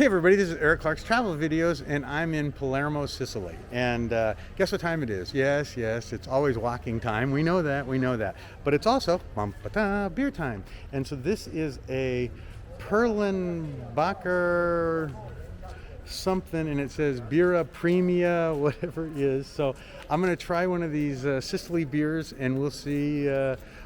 Hey everybody, this is Eric Clark's Travel Videos, and I'm in Palermo, Sicily. And guess what time it is? Yes, it's always walking time. We know that. But it's also beer time. And so this is a Perlenbacher something, and it says Bira Premia, whatever it is. So I'm going to try one of these Sicily beers, and we'll see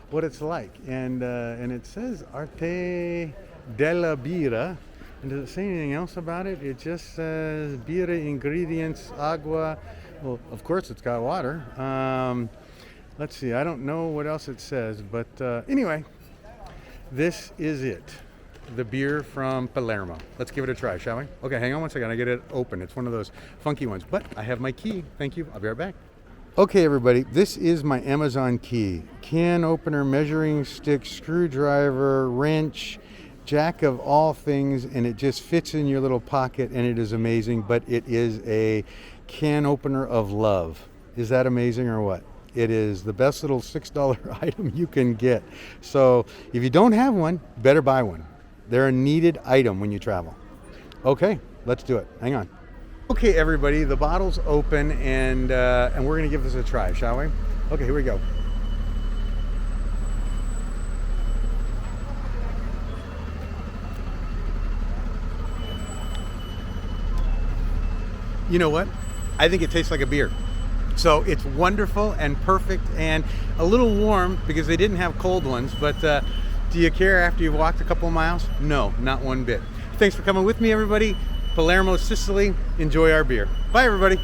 what it's like. And it says Arte della Birra. And does it say anything else about it? It just says birra ingredients, agua. Well, of course it's got water. Let's see, I don't know what else it says, but anyway, this is it. The beer from Palermo. Let's give it a try, shall we? Okay, hang on one second, I get it open. It's one of those funky ones, but I have my key. Thank you, I'll be right back. Okay everybody, this is my Amazon key. Can opener, measuring stick, screwdriver, wrench, jack of all things, and it just fits in your little pocket, and it is amazing. But it is a can opener of love. Is that amazing or what? It is the best little $6 item you can get. So if you don't have one, better buy one. They're a needed item when you travel. Okay, let's do it. Hang on. Okay everybody, the bottle's open, and we're gonna give this a try, shall we? Okay, here we go. You know what? I think it tastes like a beer. So it's wonderful and perfect and a little warm because they didn't have cold ones, but do you care after you've walked a couple of miles? No, not one bit. Thanks for coming with me everybody. Palermo, Sicily. Enjoy our beer. Bye everybody.